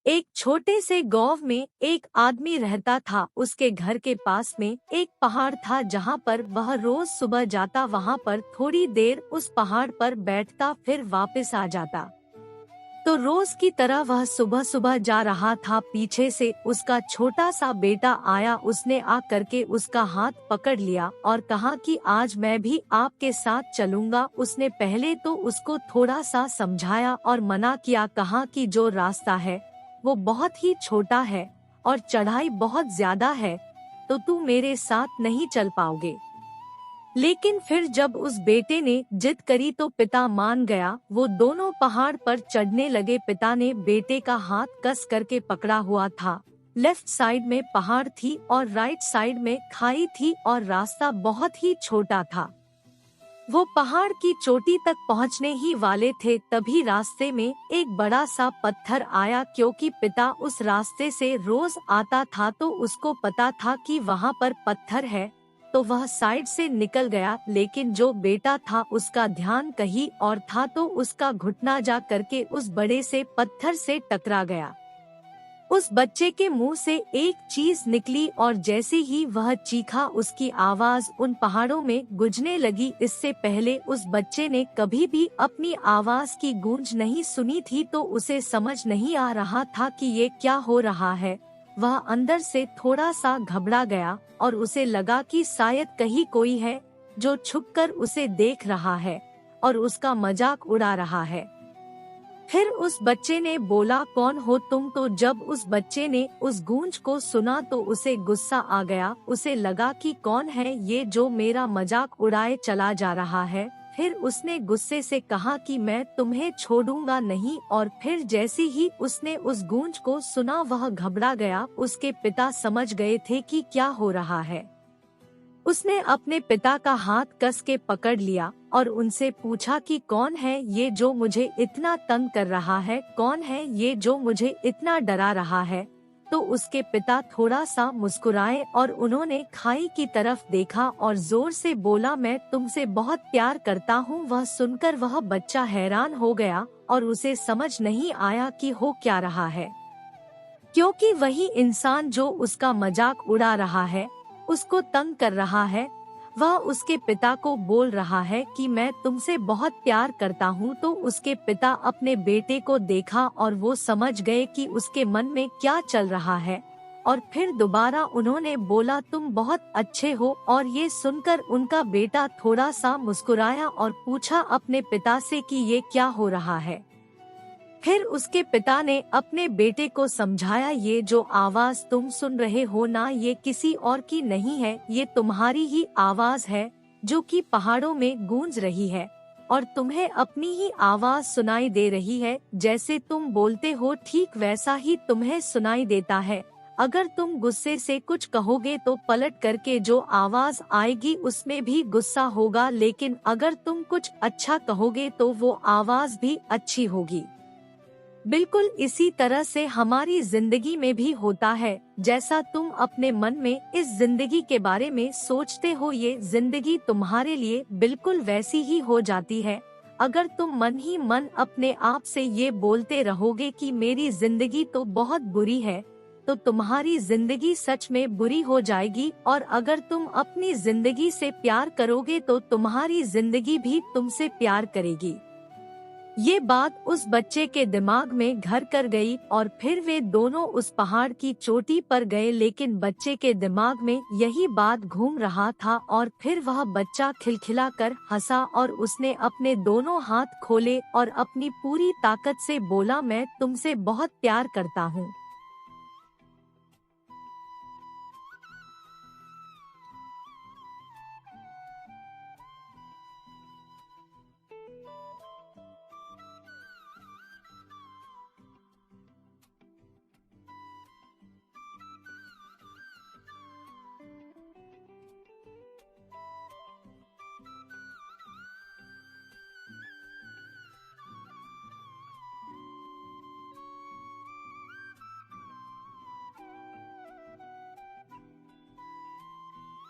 एक छोटे से गांव में एक आदमी रहता था। उसके घर के पास में एक पहाड़ था जहां पर वह रोज सुबह जाता, वहां पर थोड़ी देर उस पहाड़ पर बैठता, फिर वापस आ जाता। तो रोज की तरह वह सुबह सुबह जा रहा था। पीछे से उसका छोटा सा बेटा आया। उसने आ करके उसका हाथ पकड़ लिया और कहा कि आज मैं भी आपके साथ चलूंगा। उसने पहले तो उसको थोड़ा सा समझाया और मना किया, कहा कि जो रास्ता है वो बहुत ही छोटा है और चढ़ाई बहुत ज्यादा है, तो तू मेरे साथ नहीं चल पाओगे। लेकिन फिर जब उस बेटे ने जिद करी तो पिता मान गया। वो दोनों पहाड़ पर चढ़ने लगे। पिता ने बेटे का हाथ कस करके पकड़ा हुआ था। लेफ्ट साइड में पहाड़ थी और राइट साइड में खाई थी और रास्ता बहुत ही छोटा था। वो पहाड़ की चोटी तक पहुंचने ही वाले थे, तभी रास्ते में एक बड़ा सा पत्थर आया। क्योंकि पिता उस रास्ते से रोज आता था तो उसको पता था कि वहाँ पर पत्थर है, तो वह साइड से निकल गया। लेकिन जो बेटा था उसका ध्यान कहीं और था, तो उसका घुटना जा करके उस बड़े से पत्थर से टकरा गया। उस बच्चे के मुंह से एक चीज निकली और जैसे ही वह चीखा, उसकी आवाज उन पहाड़ों में गूंजने लगी। इससे पहले उस बच्चे ने कभी भी अपनी आवाज की गूंज नहीं सुनी थी, तो उसे समझ नहीं आ रहा था कि ये क्या हो रहा है। वह अंदर से थोड़ा सा घबरा गया और उसे लगा कि शायद कहीं कोई है जो छुपकर उसे देख रहा है और उसका मजाक उड़ा रहा है। फिर उस बच्चे ने बोला, कौन हो तुम? तो जब उस बच्चे ने उस गूंज को सुना तो उसे गुस्सा आ गया। उसे लगा कि कौन है ये जो मेरा मजाक उड़ाए चला जा रहा है। फिर उसने गुस्से से कहा कि मैं तुम्हें छोड़ूंगा नहीं। और फिर जैसे ही उसने उस गूंज को सुना वह घबरा गया। उसके पिता समझ गए थे कि क्या हो रहा है। उसने अपने पिता का हाथ कस के पकड़ लिया और उनसे पूछा कि कौन है ये जो मुझे इतना तंग कर रहा है, कौन है ये जो मुझे इतना डरा रहा है। तो उसके पिता थोड़ा सा मुस्कुराए और उन्होंने खाई की तरफ देखा और जोर से बोला, मैं तुमसे बहुत प्यार करता हूँ। वह सुनकर वह बच्चा हैरान हो गया और उसे समझ नहीं आया कि हो क्या रहा है, क्योंकि वही इंसान जो उसका मजाक उड़ा रहा है, उसको तंग कर रहा है, वह उसके पिता को बोल रहा है कि मैं तुमसे बहुत प्यार करता हूँ। तो उसके पिता अपने बेटे को देखा और वो समझ गए कि उसके मन में क्या चल रहा है। और फिर दोबारा उन्होंने बोला, तुम बहुत अच्छे हो। और ये सुनकर उनका बेटा थोड़ा सा मुस्कुराया और पूछा अपने पिता से कि ये क्या हो रहा है। फिर उसके पिता ने अपने बेटे को समझाया, ये जो आवाज तुम सुन रहे हो ना, ये किसी और की नहीं है, ये तुम्हारी ही आवाज है जो कि पहाड़ों में गूंज रही है और तुम्हें अपनी ही आवाज सुनाई दे रही है। जैसे तुम बोलते हो ठीक वैसा ही तुम्हें सुनाई देता है। अगर तुम गुस्से से कुछ कहोगे तो पलट करके जो आवाज आएगी उसमें भी गुस्सा होगा, लेकिन अगर तुम कुछ अच्छा कहोगे तो वो आवाज भी अच्छी होगी। बिल्कुल इसी तरह से हमारी जिंदगी में भी होता है। जैसा तुम अपने मन में इस जिंदगी के बारे में सोचते हो, ये जिंदगी तुम्हारे लिए बिल्कुल वैसी ही हो जाती है। अगर तुम मन ही मन अपने आप से ये बोलते रहोगे कि मेरी जिंदगी तो बहुत बुरी है, तो तुम्हारी जिंदगी सच में बुरी हो जाएगी। और अगर तुम अपनी जिंदगी से प्यार करोगे तो तुम्हारी जिंदगी भी तुमसे प्यार करेगी। ये बात उस बच्चे के दिमाग में घर कर गई और फिर वे दोनों उस पहाड़ की चोटी पर गए। लेकिन बच्चे के दिमाग में यही बात घूम रहा था और फिर वह बच्चा खिलखिला कर हंसा और उसने अपने दोनों हाथ खोले और अपनी पूरी ताकत से बोला, मैं तुमसे बहुत प्यार करता हूँ।